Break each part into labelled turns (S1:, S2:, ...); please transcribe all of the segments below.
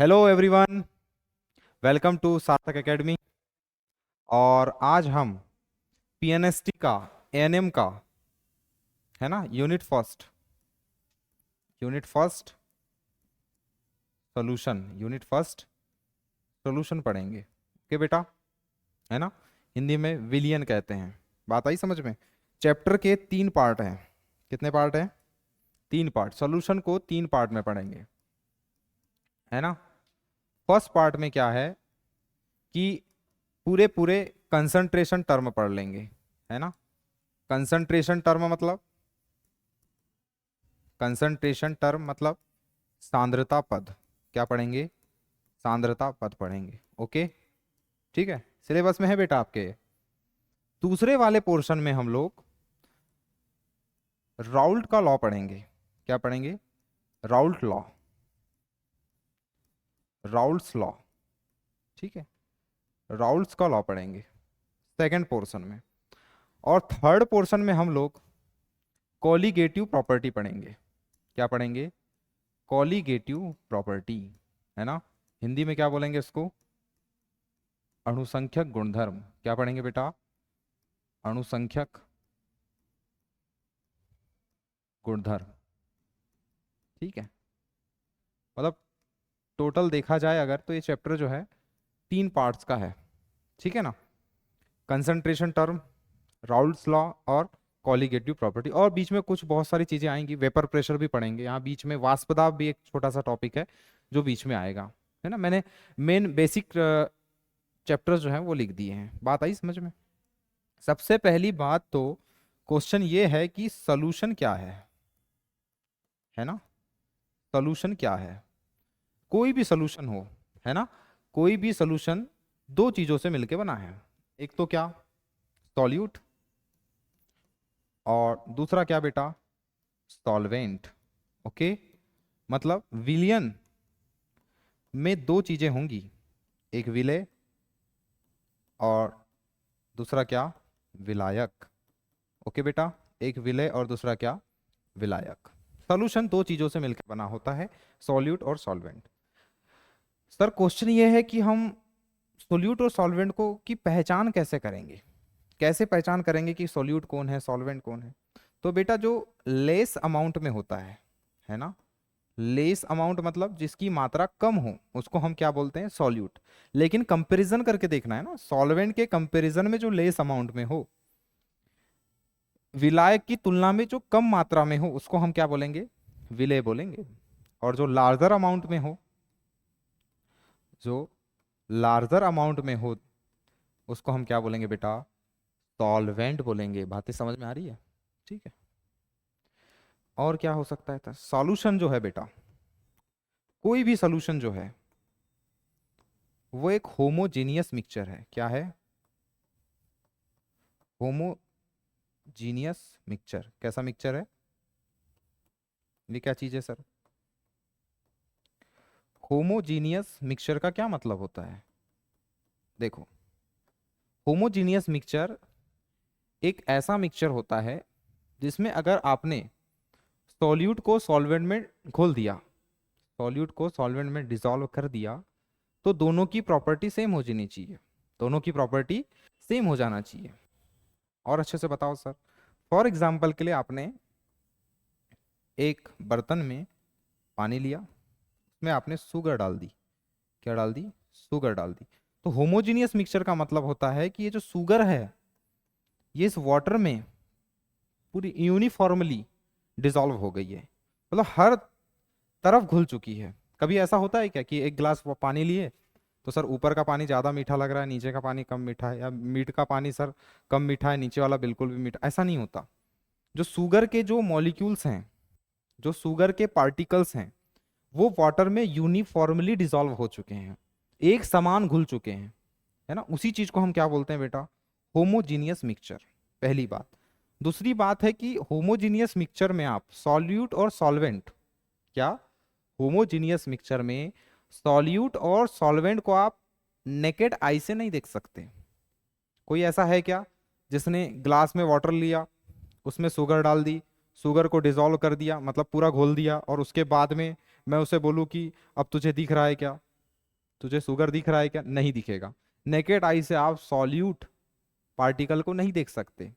S1: Hello everyone, welcome to सार्थक academy. और आज हम पीएनएसटी का, एएनएम का, है ना, यूनिट फर्स्ट सोल्यूशन पढ़ेंगे। ओके बेटा, है ना। हिंदी में विलियन कहते हैं। बात आई समझ में। चैप्टर के 3 पार्ट हैं। कितने पार्ट हैं? 3 पार्ट। सोल्यूशन को 3 पार्ट में पढ़ेंगे, है ना। फर्स्ट पार्ट में क्या है कि पूरे पूरे कंसंट्रेशन टर्म पढ़ लेंगे, है ना। कंसंट्रेशन टर्म मतलब सांद्रता पद। क्या पढ़ेंगे? सांद्रता पद पढ़ेंगे। ओके, ठीक है, सिलेबस में है बेटा आपके। दूसरे वाले पोर्शन में हम लोग राउल्ट का लॉ पढ़ेंगे। क्या पढ़ेंगे? Raoult law, Raoult's law. ठीक है, राउल्ट्स का लॉ पढ़ेंगे सेकंड पोर्शन में। और थर्ड पोर्शन में हम लोग कॉलीगेटिव प्रॉपर्टी पढ़ेंगे। क्या पढ़ेंगे? कॉलीगेटिव प्रॉपर्टी, है ना। हिंदी में क्या बोलेंगे इसको? अणुसंख्यक गुणधर्म। क्या पढ़ेंगे बेटा? अणुसंख्यक गुणधर्म। ठीक है, मतलब टोटल देखा जाए अगर तो ये चैप्टर जो है 3 पार्ट्स का है। ठीक है ना। कंसंट्रेशन टर्म, राउल्ट्स लॉ और कॉलीगेटिव प्रॉपर्टी। और बीच में कुछ बहुत सारी चीजें आएंगी। वेपर प्रेशर भी पढ़ेंगे यहाँ बीच में। वाष्पदाब भी एक छोटा सा टॉपिक है जो बीच में आएगा, है ना। मैंने मेन बेसिक चैप्टर्स जो हैं वो लिख दिए हैं। बात आई समझ में। सबसे पहली बात तो क्वेश्चन ये है कि सोल्यूशन क्या है ना। सोल्यूशन क्या है? कोई भी सोल्यूशन हो, है ना, कोई भी सोल्यूशन दो चीजों से मिलके बना है। एक तो क्या? सॉल्यूट। और दूसरा क्या बेटा? सॉल्वेंट। ओके, मतलब विलयन में दो चीजें होंगी, एक विलेय और दूसरा क्या? विलायक। ओके बेटा, एक विलेय और दूसरा क्या? विलायक। सॉल्यूशन दो चीजों से मिलकर बना होता है, सॉल्यूट और सॉल्वेंट। सर क्वेश्चन ये है कि हम सोल्यूट और सॉल्वेंट को की पहचान कैसे करेंगे? कैसे पहचान करेंगे कि सोल्यूट कौन है, सॉल्वेंट कौन है? तो बेटा जो लेस अमाउंट में होता है ना, लेस अमाउंट मतलब जिसकी मात्रा कम हो उसको हम क्या बोलते हैं? सॉल्यूट। लेकिन कंपैरिजन करके देखना है ना, सॉल्वेंट के कंपैरिजन में जो लेस अमाउंट में हो, विलायक की तुलना में जो कम मात्रा में हो उसको हम क्या बोलेंगे? विलेय बोलेंगे। और जो लार्जर अमाउंट में हो, जो लार्जर अमाउंट में हो उसको हम क्या बोलेंगे बेटा? सॉल्वेंट बोलेंगे। बातें समझ में आ रही है? ठीक है। और क्या हो सकता है? सॉल्यूशन जो है बेटा, कोई भी सॉल्यूशन जो है वो एक होमोजीनियस मिक्सचर है। क्या है? Homogeneous mixture. कैसा मिक्सचर है? ये क्या चीज है सर? होमोजीनियस मिक्सचर का क्या मतलब होता है? देखो, होमोजीनियस मिक्सचर एक ऐसा मिक्सचर होता है जिसमें अगर आपने सॉल्यूट को सॉल्वेंट में घोल दिया, सॉल्यूट को सॉल्वेंट में डिसॉल्व कर दिया, तो दोनों की प्रॉपर्टी सेम हो जानी चाहिए। दोनों की प्रॉपर्टी सेम हो जाना चाहिए। और अच्छे से बताओ सर। फॉर एग्जाम्पल के लिए आपने एक बर्तन में पानी लिया, उसमें आपने शुगर डाल दी। क्या डाल दी? शुगर डाल दी। तो होमोजीनियस मिक्सचर का मतलब होता है कि ये जो शुगर है ये इस वाटर में पूरी यूनिफॉर्मली डिसॉल्व हो गई है, मतलब हर तरफ घुल चुकी है। कभी ऐसा होता है क्या कि एक गिलास पानी लिए तो सर ऊपर का पानी ज़्यादा मीठा लग रहा है, नीचे का पानी कम मीठा है, या मीठ का पानी सर कम मीठा है, नीचे वाला बिल्कुल भी मीठा? ऐसा नहीं होता। जो शुगर के जो मॉलिक्यूल्स हैं, जो शुगर के पार्टिकल्स हैं, वो वाटर में यूनिफॉर्मली डिसॉल्व हो चुके हैं, एक समान घुल चुके हैं, है ना। उसी चीज को हम क्या बोलते हैं बेटा? Homogeneous mixture. पहली बात। दूसरी बात है कि होमोजीनियस मिक्सचर में आप सॉल्यूट और सॉल्वेंट, क्या? होमोजीनियस मिक्सचर में सॉल्यूट और सॉल्वेंट को आप नेकेड आई से नहीं देख सकते। कोई ऐसा है क्या जिसने ग्लास में वाटर लिया, उसमें शुगर डाल दी, शुगर को डिसॉल्व कर दिया, मतलब पूरा घोल दिया, और उसके बाद में मैं उसे बोलूं कि अब तुझे दिख रहा है क्या? तुझे शुगर दिख रहा है क्या? नहीं दिखेगा। नेकेड आई से आप सॉल्यूट पार्टिकल को नहीं देख सकते,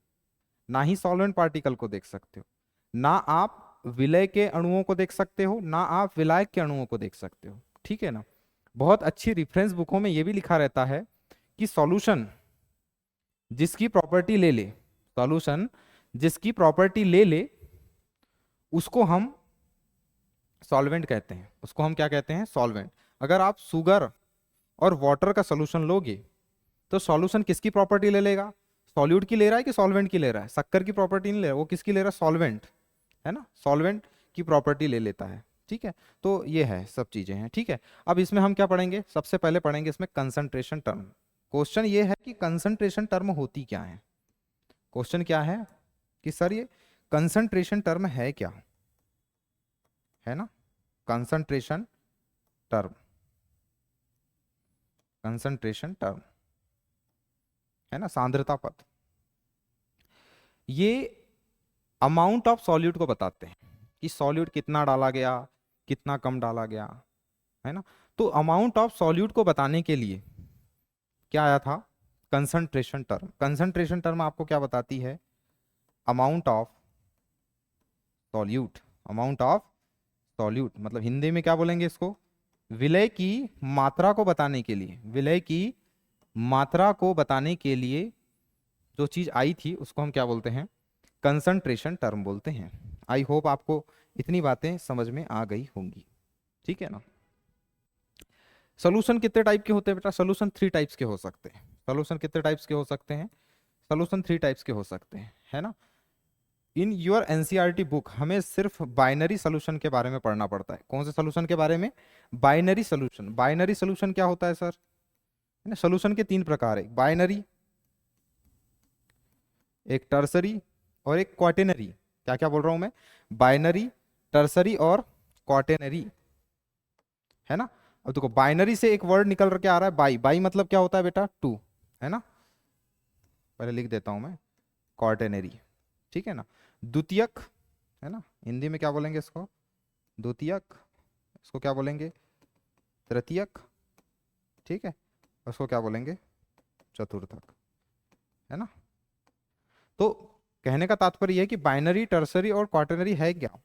S1: ना ही सॉल्वेंट पार्टिकल को देख सकते हो, ना आप विलय के अणुओं को देख सकते हो, ना आप विलायक के अणुओं को देख सकते हो। ठीक है ना। बहुत अच्छी रेफरेंस बुकों में यह भी लिखा रहता है कि सॉल्यूशन जिसकी प्रॉपर्टी ले ले, सॉल्यूशन जिसकी प्रॉपर्टी ले ले उसको हम सॉल्वेंट कहते हैं। उसको हम क्या कहते हैं? सॉल्वेंट। अगर आप शुगर और वाटर का सॉल्यूशन लोगे तो सॉल्यूशन किसकी प्रॉपर्टी ले लेगा? सॉल्यूट की ले रहा है कि सॉल्वेंट की ले रहा है? शक्कर की प्रॉपर्टी नहीं ले रहा, वो किसकी ले रहा है? सॉल्वेंट, है ना। सॉल्वेंट की प्रॉपर्टी ले लेता है। ठीक है, तो ये है, सब चीजें हैं। ठीक है, अब इसमें हम क्या पढ़ेंगे? सबसे पहले पढ़ेंगे इसमें कंसंट्रेशन टर्म। क्वेश्चन ये है कि कंसंट्रेशन टर्म होती क्या है। क्वेश्चन क्या है कि सर ये कंसंट्रेशन टर्म है क्या, है ना। कंसंट्रेशन टर्म, कंसंट्रेशन टर्म, है ना, सांद्रता पद। ये अमाउंट ऑफ सॉल्यूट को बताते हैं कि सॉल्यूट कितना डाला गया, कितना कम डाला गया, है ना। तो अमाउंट ऑफ सॉल्यूट को बताने के लिए क्या आया था? Concentration term. कंसंट्रेशन टर्म आपको क्या बताती है? Amount of solute. Amount of solute मतलब हिंदी में क्या बोलेंगे इसको? विलय की मात्रा को बताने के लिए, विलय की मात्रा को बताने के लिए जो चीज आई थी उसको हम क्या बोलते हैं? कंसंट्रेशन टर्म बोलते हैं। आई होप आपको इतनी बातें समझ में आ गई होंगी। ठीक है ना। सोल्यूशन कितने टाइप के होते हैं बेटा? सोल्यूशन 3 टाइप्स के हो सकते हैं। सोल्यूशन कितने टाइप्स के हो सकते हैं? सोल्यूशन 3 टाइप्स के हो सकते हैं, है ना। इन योर एनसीईआरटी बुक हमें सिर्फ बाइनरी सोल्यूशन के बारे में पढ़ना पड़ता है। कौन से सोल्यूशन के बारे में? Binary solution. बाइनरी सोल्यूशन क्या होता है सर? है ना, सोल्यूशन के 3 प्रकार है, बाइनरी, एक टर्सरी और एक क्वाटेनरी। क्या क्या बोल रहा हूं मैं? बाइनरी, टर्सरी और क्वाटेनरी, है ना। अब देखो बाइनरी से एक वर्ड निकल के आ रहा है बाई। बाई मतलब क्या होता है बेटा? 2, है ना। पहले लिख देता हूं मैं, क्वाटेनरी। ठीक है ना। द्वितीयक, है ना, हिंदी में क्या बोलेंगे इसको? द्वितीयक। इसको क्या बोलेंगे? तृतीयक। ठीक है, उसको क्या बोलेंगे? चतुर्थक, है ना। तो कहने का तात्पर्य है कि बाइनरी, टर्सरी और क्वाटरनरी है क्या?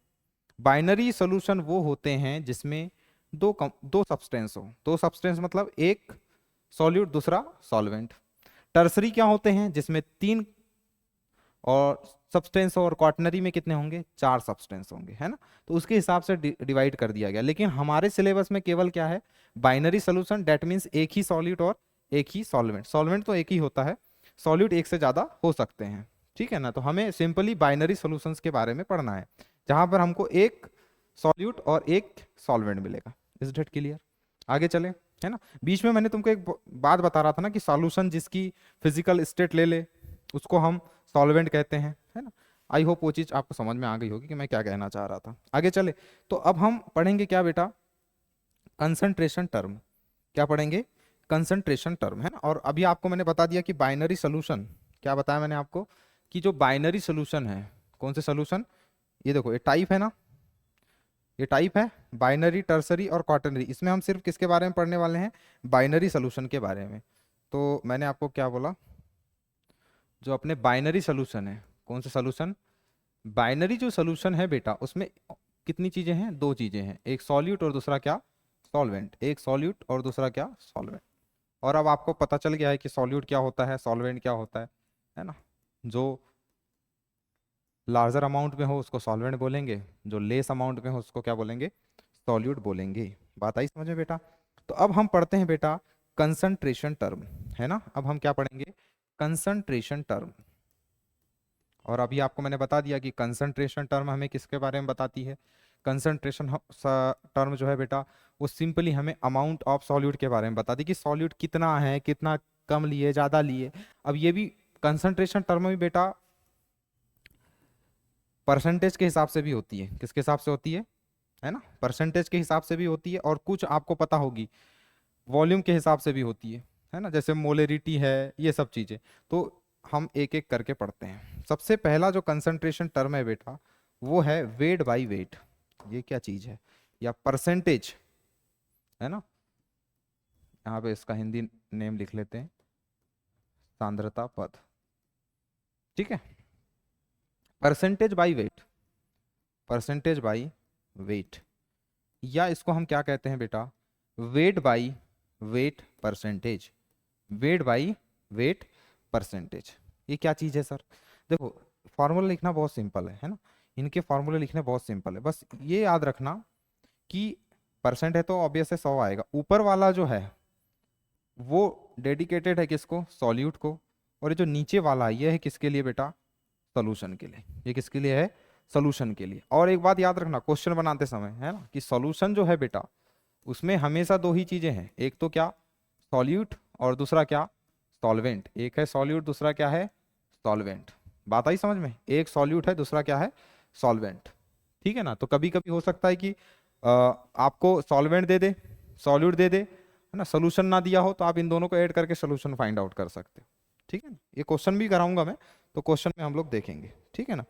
S1: बाइनरी सॉल्यूशन वो होते हैं जिसमें दो सब्सटेंस हो। दो सब्सटेंस मतलब एक सॉल्यूट दूसरा सॉल्वेंट। टर्सरी क्या होते हैं? जिसमें 3 और सब्सटेंस और क्वाटनरी में कितने होंगे? 4 सब्सटेंस होंगे, है ना। तो उसके हिसाब से डिवाइड कर दिया गया। लेकिन हमारे सिलेबस में केवल क्या है? बाइनरी सॉल्यूशन, डेट मीन्स एक ही सॉल्यूट और एक ही सॉल्वेंट। सॉल्वेंट तो एक ही होता है, सॉल्यूट एक से ज्यादा हो सकते हैं। ठीक है ना। तो हमें सिंपली बाइनरी सॉल्यूशंस के बारे में पढ़ना है, जहां पर हमको एक सॉल्यूट और एक सॉल्वेंट मिलेगा। Is that clear? आगे चले, है ना। बीच में मैंने तुमको एक बात बता रहा था ना कि सॉल्यूशन जिसकी फिजिकल स्टेट ले ले उसको हम सॉल्वेंट कहते हैं, है ना। आई होप वो चीज आपको समझ में आ गई होगी कि मैं क्या कहना चाह रहा था। आगे चले, तो अब हम पढ़ेंगे क्या बेटा? Concentration term. क्या पढ़ेंगे? कंसंट्रेशन टर्म, है ना। और अभी आपको मैंने बता दिया कि बाइनरी सोल्यूशन, क्या बताया मैंने आपको कि जो बाइनरी सोल्यूशन है, कौन से सोल्यूशन? ये देखो, ये टाइप है ना, ये टाइप है बाइनरी, टर्सरी और क्वाटरनरी। इसमें हम सिर्फ किसके बारे में पढ़ने वाले हैं? बाइनरी सोल्यूशन के बारे में। तो मैंने आपको क्या बोला? जो अपने बाइनरी सोल्यूशन है, कौन से सोल्यूशन? बाइनरी जो सोल्यूशन है बेटा, उसमें कितनी चीजें हैं? 2 चीजें हैं, एक सॉल्यूट और दूसरा क्या? सॉल्वेंट। एक सॉल्यूट और दूसरा क्या? सॉल्वेंट। और अब आपको पता चल गया है कि सॉल्यूट क्या होता है, सॉल्वेंट क्या होता है ना। जो लार्जर अमाउंट में हो उसको सॉल्वेंट बोलेंगे, जो लेस अमाउंट में हो उसको क्या बोलेंगे? सॉल्यूट बोलेंगे। बात आई समझ में बेटा? तो अब हम पढ़ते हैं बेटा कंसंट्रेशन टर्म, है ना। अब हम क्या पढ़ेंगे? Concentration term. और अभी आपको मैंने बता दिया कि कंसंट्रेशन टर्म हमें किसके बारे में बताती है? कंसंट्रेशन टर्म जो है बेटा, वो सिंपली हमें अमाउंट ऑफ सॉल्यूट के बारे में बताती है कि सॉल्यूट कितना है, कितना कम लिए, ज्यादा लिए। अब ये भी कंसंट्रेशन टर्म भी बेटा परसेंटेज के हिसाब से भी होती है। किसके हिसाब से होती है ना, परसेंटेज के हिसाब से भी होती है, और कुछ आपको पता होगी वॉल्यूम के हिसाब से भी होती है ना, जैसे मोलेरिटी है, ये सब चीजें। तो हम एक एक करके पढ़ते हैं। सबसे पहला जो कंसंट्रेशन टर्म है बेटा, वो है वेट बाय वेट। ये क्या चीज है? या परसेंटेज, है ना। यहाँ पे इसका हिंदी नेम लिख लेते हैं, सांद्रता पद। ठीक है, percentage by wait, percentage by wait, या इसको हम क्या कहते हैं बेटा, weight by wait percentage, weight by wait percentage. ये क्या चीज़ है सर? देखो फॉर्मूला लिखना बहुत सिंपल है ना, इनके फॉर्मूले लिखने बहुत सिंपल है, बस ये याद रखना कि परसेंट है तो ऑब्वियस है 100 आएगा, ऊपर वाला जो है वो डेडिकेटेड है किसको, सॉल्यूट को, और ये जो नीचे वाला है ये है किसके लिए बेटा, सोल्यूशन के लिए। ये किसके लिए है, सोल्यूशन के लिए। और एक बात याद रखना क्वेश्चन बनाते समय है ना, कि सॉल्यूशन जो है बेटा उसमें हमेशा दो ही चीजें हैं, एक तो क्या सॉल्यूट और दूसरा क्या सॉल्वेंट। एक है सॉल्यूट, दूसरा क्या है सॉल्वेंट। बात आई समझ में, एक सॉल्यूट है दूसरा क्या है सॉल्वेंट। ठीक है ना, तो कभी कभी हो सकता है कि आपको सॉल्वेंट दे दे, सॉल्यूट दे दे, है ना, सोल्यूशन ना दिया हो, तो आप इन दोनों को ऐड करके सोल्यूशन फाइंड आउट कर सकते हो। ठीक है ना, ये क्वेश्चन भी कराऊंगा मैं, तो क्वेश्चन में हम लोग देखेंगे। ठीक है ना,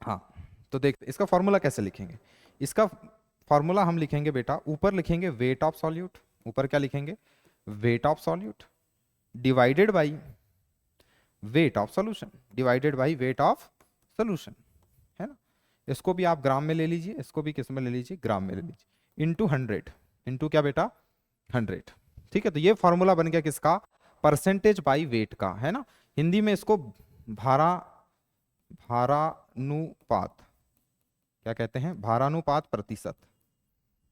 S1: हाँ तो देखते इसका फॉर्मूला कैसे लिखेंगे। इसका फॉर्मूला हम लिखेंगे बेटा, ऊपर लिखेंगे वेट ऑफ सॉल्यूट, ऊपर क्या लिखेंगे weight of solute divided by weight of solution, divided by weight of solution, है ना। इसको भी आप ग्राम में ले लीजिए, इसको भी किस में ले लीजिए, ग्राम में ले लीजिए, इंटू 100, इंटू क्या बेटा 100। ठीक है, तो ये फॉर्मूला बन गया किसका, परसेंटेज बाई वेट का, है ना। हिंदी में इसको भारानुपात क्या कहते हैं, भारानुपात प्रतिशत।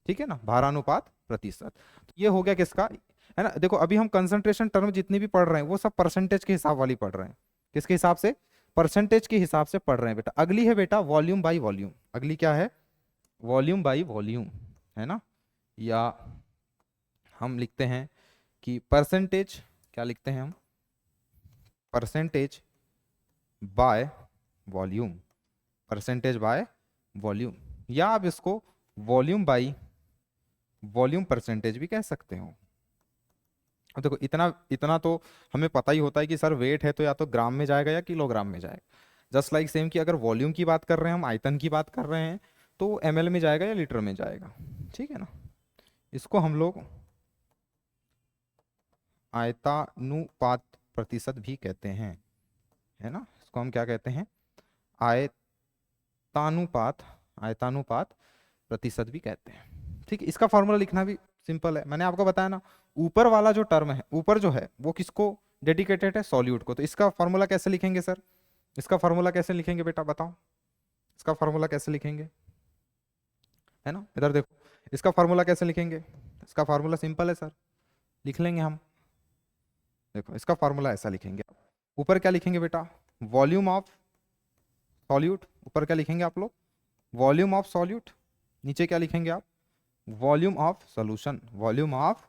S1: ठीक है ना, भारानुपात प्रतिशत। तो ये हो गया किसका, है ना। देखो अभी हम कंसंट्रेशन टर्म जितनी भी पढ़ रहे हैं वो सब परसेंटेज के हिसाब वाली पढ़ रहे हैं, किसके हिसाब से, परसेंटेज के हिसाब से पढ़ रहे हैं बेटा। अगली है बेटा वॉल्यूम बाई वॉल्यूम, अगली क्या है वॉल्यूम बाई वॉल्यूम, है ना। या हम लिखते हैं कि परसेंटेज, क्या लिखते हैं हम, percentage by volume, percentage by volume, या आप इसको वॉल्यूम बाई वॉल्यूम परसेंटेज भी कह सकते हो। अब देखो इतना इतना तो हमें पता ही होता है कि सर वेट है तो या तो ग्राम में जाएगा या किलोग्राम में जाएगा। जस्ट लाइक सेम कि अगर वॉल्यूम की बात कर रहे हैं हम, आयतन की बात कर रहे हैं, तो ml में जाएगा या लीटर में जाएगा। ठीक है ना, इसको हम लोग आयतानुपात प्रतिशत भी कहते हैं, है ना। इसको हम क्या कहते हैं, आयतानुपात, आयतानुपात प्रतिशत भी कहते हैं। ठीक है, इसका फॉर्मूला लिखना भी सिंपल है, मैंने आपको बताया ना। ऊपर वाला जो टर्म है, ऊपर जो है वो किसको डेडिकेटेड है, सॉल्यूट को। तो इसका फॉर्मूला कैसे लिखेंगे सर, इसका फॉर्मूला कैसे लिखेंगे बेटा बताओ, इसका फॉर्मूला कैसे लिखेंगे, है ना। इधर देखो इसका फॉर्मूला कैसे लिखेंगे, इसका फॉर्मूला सिंपल है सर, लिख लेंगे हम। देखो इसका फॉर्मूला ऐसा लिखेंगे, ऊपर क्या लिखेंगे बेटा वॉल्यूम ऑफ सॉल्यूट, ऊपर क्या लिखेंगे आप लोग वॉल्यूम ऑफ सॉल्यूट, नीचे क्या लिखेंगे आप volume of solution, volume of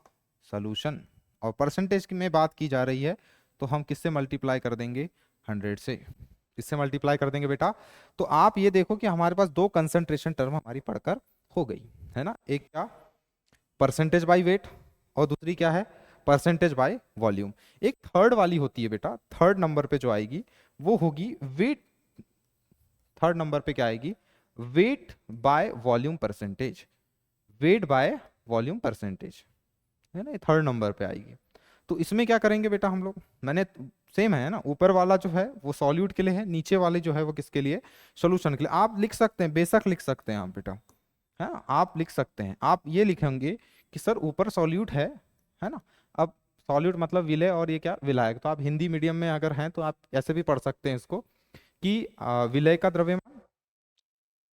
S1: solution. और परसेंटेज की में बात की जा रही है तो हम किससे मल्टीप्लाई कर देंगे 100 से, किससे मल्टीप्लाई कर देंगे बेटा। तो आप ये देखो कि हमारे पास दो कंसंट्रेशन टर्म हमारी पढ़कर हो गई, है ना। एक क्या परसेंटेज बाय वेट और दूसरी क्या है परसेंटेज बाय वॉल्यूम। एक थर्ड वाली होती है बेटा, थर्ड नंबर पे जो आएगी वो होगी वेट, थर्ड नंबर पे क्या आएगी weight by volume percentage, weight by volume percentage, है ना, ये थर्ड नंबर पे आएगी। तो इसमें क्या करेंगे बेटा हम लोग, मैंने सेम है ना, ऊपर वाला जो है वो सॉल्यूट के लिए है, नीचे वाले जो है वो किसके लिए सॉल्यूशन के लिए। आप लिख सकते हैं, बेशक लिख सकते हैं आप बेटा, है ना, आप लिख सकते हैं। आप ये लिखेंगे कि सर ऊपर सॉल्यूट है ना। अब सॉल्यूट मतलब विलय और ये क्या विलायक, तो आप हिंदी मीडियम में अगर हैं तो आप ऐसे भी पढ़ सकते हैं इसको कि विलय का द्रव्यमान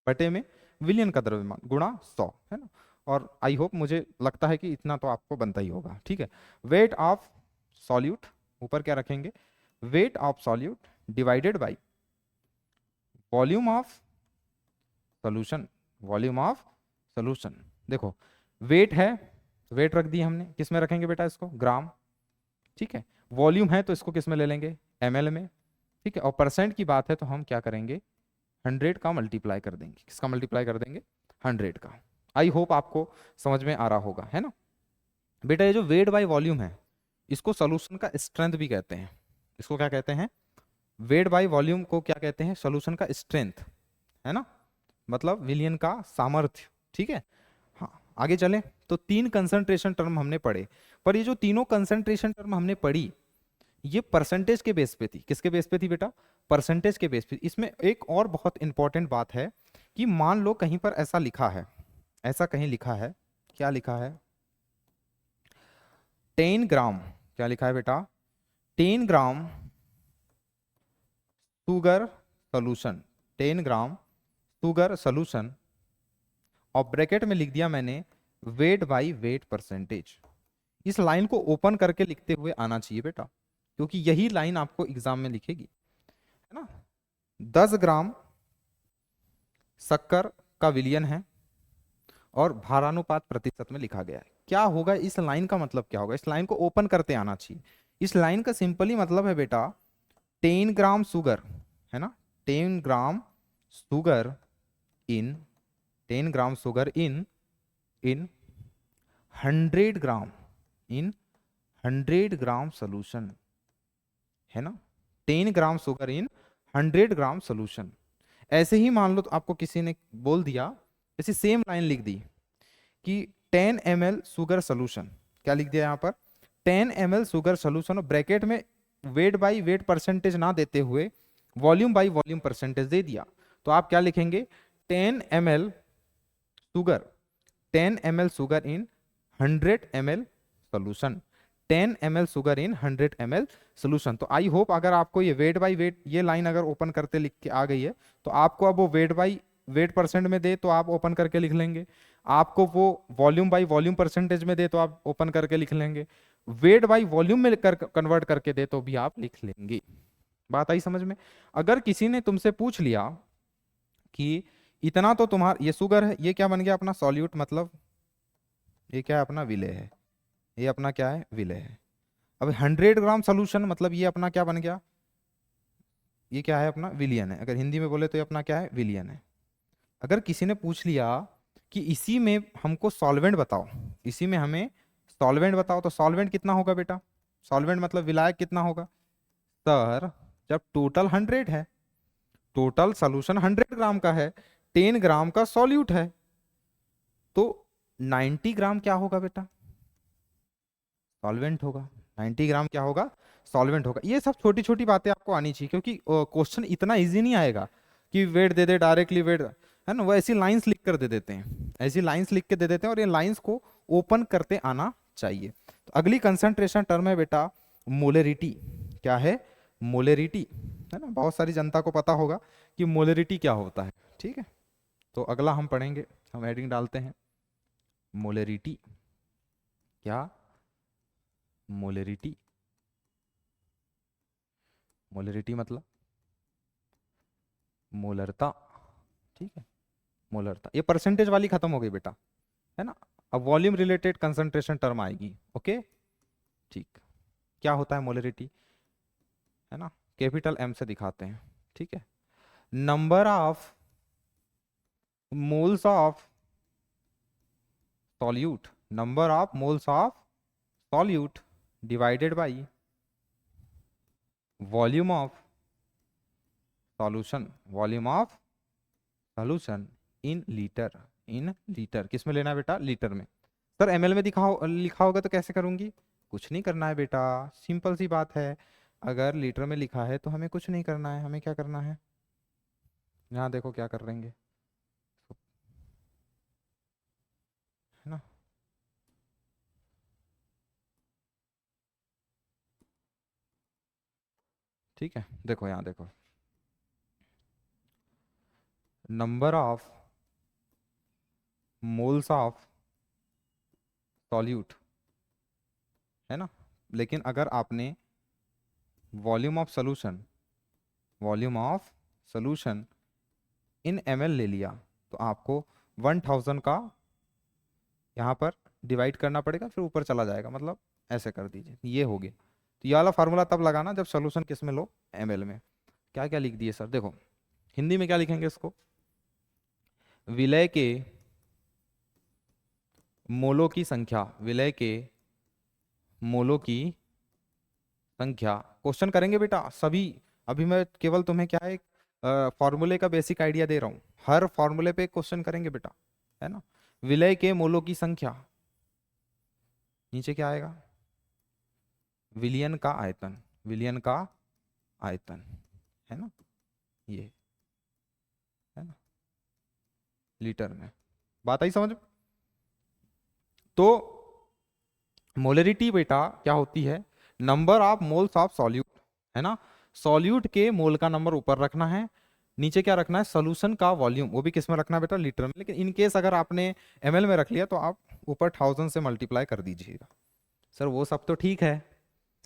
S1: बटे में विलयन का द्रव्यमान गुणा 100, है ना। और आई होप, मुझे लगता है कि इतना तो आपको बनता ही होगा। ठीक है, वेट ऑफ सॉल्यूट, ऊपर क्या रखेंगे weight of solute divided by volume of solution, volume of solution. देखो वेट है, वेट रख दी हमने, किस में रखेंगे बेटा इसको ग्राम। ठीक है, वॉल्यूम है तो इसको किस में ले लेंगे ml में। ठीक है, और परसेंट की बात है तो हम क्या करेंगे 100 का मल्टीप्लाई कर देंगे, किसका मल्टीप्लाई कर देंगे 100 का। आई होप आपको समझ में आ रहा होगा, है ना बेटा। ये जो वेट बाय वॉल्यूम है इसको सॉल्यूशन का स्ट्रेंथ भी कहते हैं, इसको क्या कहते हैं वेट बाय वॉल्यूम को क्या कहते हैं सॉल्यूशन का स्ट्रेंथ, है ना, मतलब विलयन का सामर्थ्य। ठीक है, हाँ आगे चलें। तो 3 कंसंट्रेशन टर्म हमने पढ़े, पर ये जो तीनों कंसंट्रेशन टर्म हमने पढ़ी ये परसेंटेज के बेस पे थी। किसके बेस पे थी बेटा? परसेंटेज के बेस पे। इसमें एक और बहुत इंपॉर्टेंट बात है कि मान लो कहीं पर ऐसा लिखा है, ऐसा कहीं लिखा है, क्या लिखा है, 10 ग्राम, क्या लिखा है बेटा, 10 gram sugar solution, 10 gram sugar solution, और ब्रैकेट में लिख दिया मैंने वेट बाई वेट परसेंटेज। इस लाइन को ओपन करके लिखते हुए आना चाहिए बेटा, क्योंकि यही लाइन आपको एग्जाम में लिखेगी, है ना। 10 ग्राम शक्कर का विलयन है और भारानुपात प्रतिशत में लिखा गया है। क्या होगा इस लाइन का मतलब, क्या होगा, इस लाइन को ओपन करते आना चाहिए। इस लाइन का सिंपली मतलब है बेटा 10 ग्राम शुगर, है ना, 10 gram sugar in 10 gram sugar in 100 gram, in 100 gram solution, है ना, 10 gram sugar in 100 gram solution. ऐसे ही मान लो तो आपको किसी ने बोल दिया, ऐसी सेम लाइन लिख दी कि 10 ml शुगर सोल्यूशन, क्या लिख दिया यहाँ पर, 10 ml शुगर सोल्यूशन, और ब्रैकेट में वेट बाई वेट परसेंटेज ना देते हुए वॉल्यूम बाई वॉल्यूम परसेंटेज दे दिया। तो आप क्या लिखेंगे, 10 ml sugar, 10 ml sugar in 100 ml solution, 10 ml sugar in 100 ml solution. तो आई होप अगर आपको ये वेट बाई वेट, ये लाइन अगर ओपन करते लिख के आ गई है तो आपको अब वो वेट बाई वेट परसेंट में दे तो आप ओपन करके लिख लेंगे, आपको वो वॉल्यूम बाई वॉल्यूम परसेंटेज में दे तो आप ओपन करके लिख लेंगे, वेट बाई वॉल्यूम में कन्वर्ट करके दे तो भी आप लिख लेंगे। बात आई समझ में? अगर किसी ने तुमसे पूछ लिया कि इतना तो तुम्हारा ये शुगर है, ये क्या बन गया अपना सॉल्यूट, मतलब ये क्या है अपना विलेय है, ये अपना क्या है विलेय है। अब 100 ग्राम सोल्यूशन मतलब ये अपना क्या बन गया, ये क्या है अपना विलियन है। अगर हिंदी में बोले तो ये अपना क्या है विलियन है। अगर किसी ने पूछ लिया कि इसी में हमको सॉल्वेंट बताओ, इसी में हमें सॉल्वेंट बताओ, तो सॉल्वेंट कितना होगा बेटा, सॉल्वेंट मतलब विलायक कितना होगा सर, जब टोटल 100 है, टोटल सोल्यूशन 100 ग्राम का है, 10 ग्राम का सॉल्यूट है, तो 90 ग्राम क्या होगा बेटा, सॉल्वेंट होगा। 90 ग्राम क्या होगा, सॉल्वेंट होगा। ये सब छोटी छोटी बातें आपको आनी चाहिए, क्योंकि क्वेश्चन इतना इजी नहीं आएगा कि वेट दे दे डायरेक्टली वेट, है ना, वो ऐसी लाइंस लिख कर दे देते हैं, ऐसी लाइंस लिख के दे देते हैं, और ये लाइंस को ओपन करते आना चाहिए। तो अगली कंसंट्रेशन टर्म है बेटा मोलेरिटी। क्या है, मोलेरिटी, है ना, बहुत सारी जनता को पता होगा कि मोलेरिटी क्या होता है, ठीक है। तो अगला हम पढ़ेंगे, हम हेडिंग डालते हैं मोलेरिटी। क्या, मोलेरिटी, मोलेरिटी मतलब मोलरता, ठीक है, मोलरता। ये परसेंटेज वाली खत्म हो गई बेटा, है ना। अब वॉल्यूम रिलेटेड कंसंट्रेशन टर्म आएगी, ओके, ठीक। क्या होता है मोलरिटी, है ना, कैपिटल एम से दिखाते हैं, ठीक है। Number of moles of solute, number of moles of solute divided by volume of solution, volume of solution in litre, in litre. किस में लेना है बेटा, लीटर में। सर एमएल में दिखाओ, लिखा होगा तो कैसे करूंगी, कुछ नहीं करना है बेटा, सिंपल सी बात है। अगर लीटर में लिखा है तो हमें कुछ नहीं करना है, हमें क्या करना है, यहाँ देखो क्या कर लेंगे, है ना, ठीक है। देखो यहाँ देखो, number of moles of solute, है ना, लेकिन अगर आपने volume of solution, volume of solution in ml ले लिया तो आपको 1000 का यहाँ पर डिवाइड करना पड़ेगा, फिर ऊपर चला जाएगा, मतलब ऐसे कर दीजिए, ये हो गया। तो ये वाला फार्मूला तब लगाना जब सोल्यूशन किस में लो, ml में। क्या क्या लिख दिए सर, देखो हिंदी में क्या लिखेंगे इसको, विलय के मोलों की संख्या, विलय के मोलों की संख्या। क्वेश्चन करेंगे बेटा सभी, अभी मैं केवल तुम्हें क्या है फॉर्मूले का बेसिक आइडिया दे रहा हूं, हर फॉर्मूले पे क्वेश्चन करेंगे बेटा, है ना। विलय के मोलों की संख्या, नीचे क्या आएगा, विलियन का आयतन, विलियन का आयतन, है ना, ये है ना, लीटर में। बात आई समझ में? तो मोलरिटी बेटा क्या होती है, number of moles of solute, है ना, सॉल्यूट के मोल का नंबर ऊपर रखना है, नीचे क्या रखना है, सोल्यूशन का वॉल्यूम, वो भी किस में रखना है बेटा, लीटर में। लेकिन इन केस अगर आपने ml में रख लिया तो आप ऊपर 1000 से मल्टीप्लाई कर दीजिएगा। सर वो सब तो ठीक है,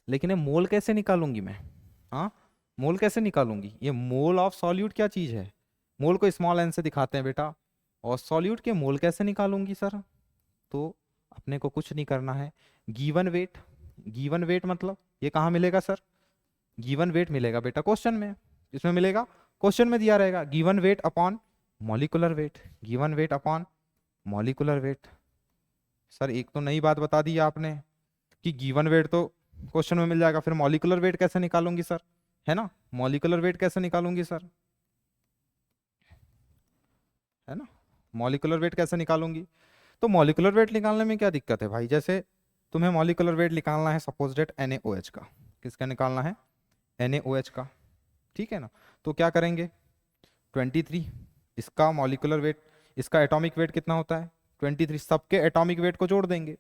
S1: लेकिन ये मोल कैसे निकालूंगी मैं, हाँ, मोल कैसे निकालूंगी, ये मोल ऑफ सॉल्यूट क्या चीज है, मोल को स्मॉल एन से दिखाते हैं बेटा, और सॉल्यूट के मोल कैसे निकालूंगी सर, तो अपने को कुछ नहीं करना है, गिवन वेट, गिवन वेट मतलब ये कहाँ मिलेगा सर, गिवन वेट मिलेगा बेटा क्वेश्चन में, इसमें मिलेगा, क्वेश्चन में दिया रहेगा given weight upon molecular weight, given weight upon molecular weight. Sir एक तो नई बात बता दी आपने कि गिवन वेट तो क्वेश्चन में मिल जाएगा, फिर मॉलिकुलर वेट कैसे निकालूंगी सर, है ना, मॉलिकुलर वेट कैसे निकालूंगी सर, है ना, मॉलिकुलर वेट कैसे निकालूंगी। तो मॉलिकुलर वेट निकालने में क्या दिक्कत है भाई, जैसे तुम्हें मॉलिकुलर वेट निकालना है सपोज डेट NaOH का, किसका निकालना है, NaOH का, ठीक है ना, तो क्या करेंगे 23, इसका मॉलिकुलर वेट, इसका एटॉमिक वेट कितना होता है 23, सबके एटॉमिक वेट को जोड़ देंगे,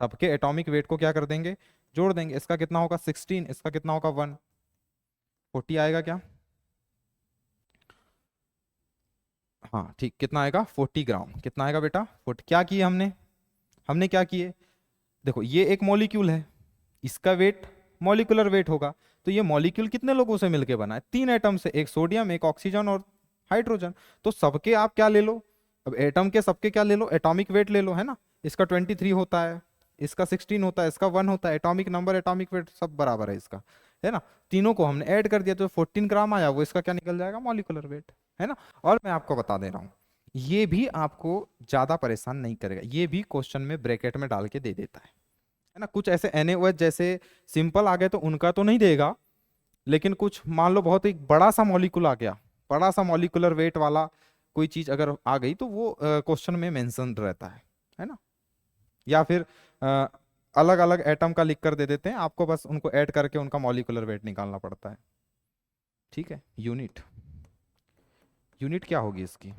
S1: सबके एटॉमिक वेट को क्या कर देंगे, जोड़ देंगे, इसका कितना होगा 16, इसका कितना होगा 1, 40 आएगा क्या, हाँ ठीक, कितना आएगा 40 ग्राम, कितना आएगा बेटा 40, क्या किए हमने, हमने क्या किए, देखो ये एक मॉलिक्यूल है, इसका वेट मॉलिकुलर वेट होगा, तो ये मॉलिक्यूल कितने लोगों से मिलके बना है, 3 एटम से, एक सोडियम, एक ऑक्सीजन और हाइड्रोजन, तो सबके आप क्या ले लो, अब एटम के सबके क्या ले लो, एटॉमिक वेट ले लो, है ना, इसका 23 होता है, इसका 16 होता है, इसका 1 होता है, एटॉमिक नंबर एटॉमिक वेट सब बराबर है इसका, है ना, तीनों को हमने ऐड कर दिया तो 14 ग्राम आया, वो इसका क्या निकल जाएगा, मॉलिकुलर वेट, है ना। और मैं आपको बता दे रहा हूँ, ये भी आपको ज्यादा परेशान नहीं करेगा, ये भी क्वेश्चन में ब्रैकेट में डाल के दे देता है ना, कुछ ऐसे NaOH जैसे सिंपल आ गए तो उनका तो नहीं देगा, लेकिन कुछ मान लो बहुत एक बड़ा सा मॉलिक्यूल आ गया, बड़ा सा मॉलिकुलर वेट वाला कोई चीज अगर आ गई तो वो क्वेश्चन में मेंशन रहता है ना, या फिर अलग अलग एटम का लिख कर दे देते हैं आपको, बस उनको ऐड करके उनका मॉलिकुलर वेट निकालना पड़ता है, ठीक है। यूनिट, यूनिट क्या होगी इसकी,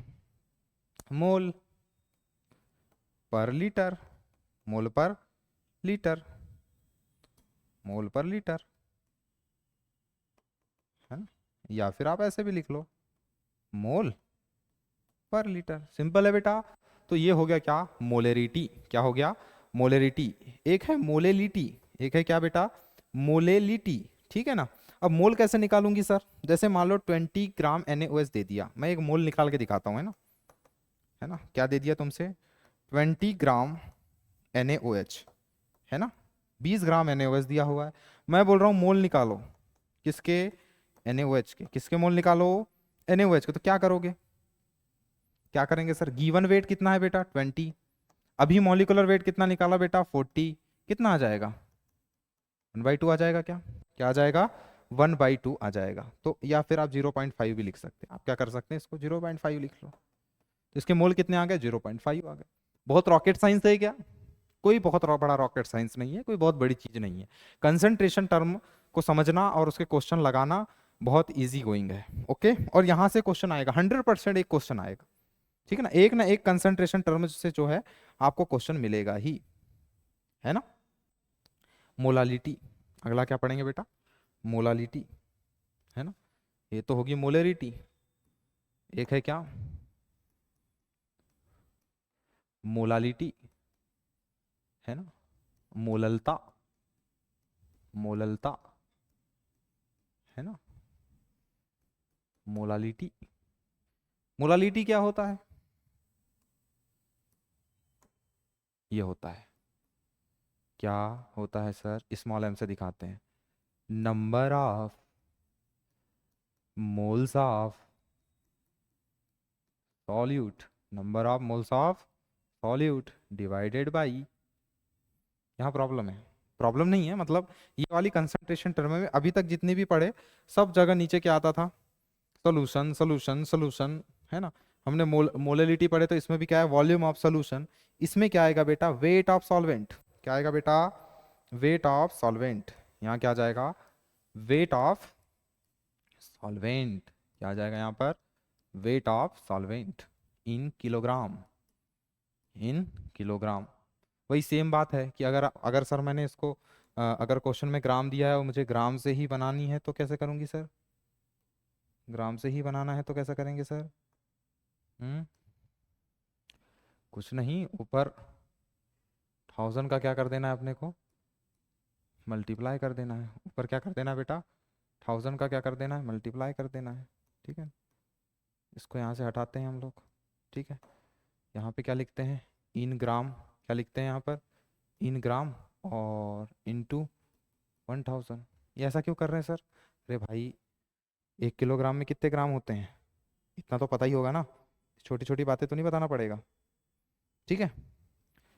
S1: मोल पर लीटर, मोल पर लीटर, मोल पर लीटर, है ना, या फिर आप ऐसे भी लिख लो मोल पर लीटर, सिंपल है बेटा। तो ये हो गया क्या, मोलेरिटी, क्या हो गया, मोलेरिटी, एक है मोलेलिटी, एक है क्या बेटा, मोलेलिटी, ठीक है ना। अब मोल कैसे निकालूंगी सर, जैसे मान लो 20 ग्राम NaOH दे दिया, मैं एक मोल निकाल के दिखाता हूँ, है ना, क्या दे दिया तुमसे 20 ग्राम NaOH, है ना, 20 ग्राम NaOH दिया हुआ है, मैं बोल रहा हूँ मोल निकालो, किसके, NaOH के, किसके मोल निकालो, NaOH के, तो क्या करोगे, क्या करेंगे सर, गिवन वेट कितना है बेटा 20, अभी मॉलिकुलर वेट कितना निकाला बेटा 40, कितना आ जाएगा 1/2 आ जाएगा, क्या क्या आ जाएगा 1/2 आ जाएगा, तो या फिर आप 0.5 भी लिख सकते हैं, आप क्या कर सकते हैं इसको 0.5 लिख लो, तो इसके मोल कितने आ गए 0.5 आ गए। बहुत रॉकेट साइंस है क्या, कोई बहुत बड़ा रॉकेट साइंस नहीं है, कोई बहुत बड़ी चीज नहीं है, कंसंट्रेशन टर्म को समझना और उसके क्वेश्चन लगाना बहुत इजी गोइंग है, ओके। और यहाँ से क्वेश्चन आएगा 100%, एक क्वेश्चन आएगा, ठीक है ना एक कंसंट्रेशन टर्म से जो है आपको क्वेश्चन मिलेगा ही, है ना। मोलालिटी, अगला क्या पढ़ेंगे बेटा, मोलालिटी, है ना, ये तो होगी मोलरिटी, एक है क्या मोलालिटी, है ना, मोललता, मोललता, है ना, मोलालिटी, मोलालिटी क्या होता है, ये होता है, क्या होता है सर, स्मॉल m से दिखाते हैं, number of moles of solute, number of moles of solute divided by, यहाँ प्रॉब्लम है, प्रॉब्लम नहीं है, मतलब ये वाली कंसंट्रेशन टर्म में अभी तक जितने भी पढ़े सब जगह नीचे क्या आता था, सोल्यूशन सोल्यूशन सोल्यूशन, है ना, हमने मोलैलिटी पढ़े तो इसमें भी क्या है वॉल्यूम ऑफ सोल्यूशन, इसमें क्या आएगा बेटा वेट ऑफ सॉल्वेंट, क्या आएगा बेटा, वेट ऑफ सॉल्वेंट। यहाँ क्या आ जाएगा, वेट ऑफ सॉल्वेंट। क्या आ जाएगा यहाँ पर, weight of solvent in kilogram, in kilogram. वही सेम बात है कि अगर अगर सर मैंने इसको अगर क्वेश्चन में ग्राम दिया है और मुझे ग्राम से ही बनानी है तो कैसे करूँगी सर, ग्राम से ही बनाना है तो कैसे करेंगे सर। हम्म, कुछ नहीं, ऊपर 1000 का क्या कर देना है अपने को, मल्टीप्लाई कर देना है। ऊपर क्या कर देना है बेटा, 1000 का क्या कर देना है, मल्टीप्लाई कर देना है। ठीक है, इसको यहाँ से हटाते हैं हम लोग। ठीक है, यहाँ पे क्या लिखते हैं, इन ग्राम, क्या लिखते हैं यहाँ पर, इन ग्राम और इनटू 1000। ये ऐसा क्यों कर रहे हैं सर, अरे भाई 1 किलोग्राम में कितने ग्राम होते हैं, इतना तो पता ही होगा ना, छोटी छोटी बातें तो नहीं बताना पड़ेगा। ठीक है,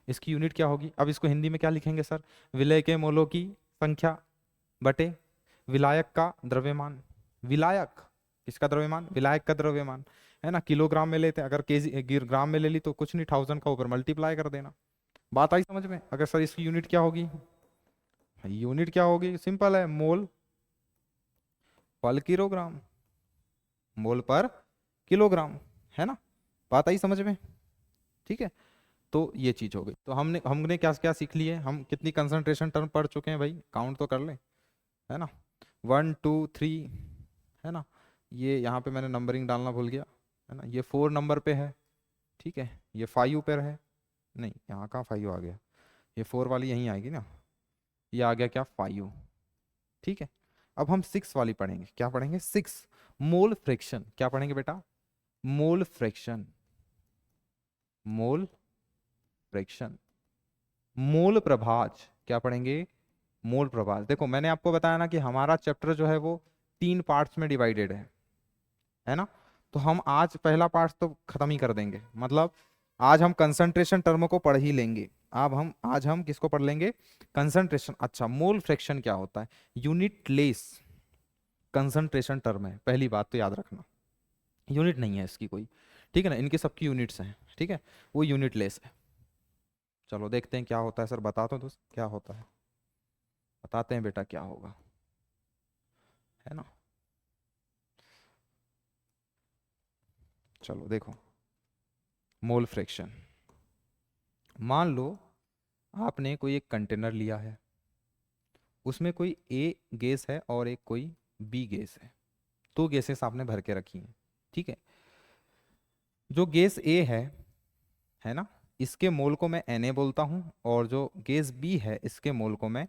S1: इसकी यूनिट क्या होगी, अब इसको हिंदी में क्या लिखेंगे सर, विलय के मोलों की संख्या बटे विलायक का द्रव्यमान। विलायक किसका द्रव्यमान, विलायक का द्रव्यमान, है ना। किलोग्राम में लेते हैं, अगर केजी ग्राम में ले ली तो कुछ नहीं, 1000 का ऊपर मल्टीप्लाई कर देना। बात आई समझ में। अगर सर इसकी यूनिट क्या होगी, यूनिट क्या होगी, सिंपल है, मोल पर किलोग्राम, मोल पर किलोग्राम, है ना। बात आई समझ में। ठीक है, तो ये चीज हो गई। तो हमने हमने क्या क्या सीख लिए, हम कितनी कंसंट्रेशन टर्म पढ़ चुके हैं भाई, काउंट तो कर ले, है ना। 1 2 3, है ना। ये यहाँ पे मैंने नंबरिंग डालना भूल गया, है ना। ये 4 नंबर पे है, ठीक है। ये 5 पे है, नहीं यहाँ कहाँ 5 आ गया, ये 4 वाली यहीं आएगी ना, ये आ गया क्या 5। ठीक है, अब हम 6 वाली पढ़ेंगे, क्या पढ़ेंगे 6, मोल फ्रैक्शन। क्या पढ़ेंगे बेटा, मोल फ्रैक्शन, मोल फ्रैक्शन, मोल प्रभाज। क्या पढ़ेंगे, मोल प्रभाज। देखो मैंने आपको बताया ना कि हमारा चैप्टर जो है वो 3 पार्ट्स में डिवाइडेड है ना। तो हम आज पहला पार्ट तो खत्म ही कर देंगे, मतलब आज हम कंसंट्रेशन टर्म को पढ़ ही लेंगे। अब हम आज हम किसको पढ़ लेंगे, कंसंट्रेशन। अच्छा, मोल फ्रैक्शन क्या होता है, यूनिट लेस कंसंट्रेशन टर्म है, पहली बात तो याद रखना, यूनिट नहीं है इसकी कोई, ठीक है ना। इनकी सबकी यूनिट्स हैं, ठीक है, वो यूनिट लेस है। चलो देखते हैं क्या होता है सर, बता दो दोस्त क्या होता है, बताते हैं बेटा क्या होगा, है ना। चलो देखो, मोल फ्रैक्शन, मान लो आपने कोई एक कंटेनर लिया है, उसमें कोई ए गैस है और एक कोई बी गैस है, 2 गैसेस आपने भर के रखी हैं। ठीक है, जो गैस ए है ना, इसके मोल को मैं Na बोलता हूं, और जो गैस बी है इसके मोल को मैं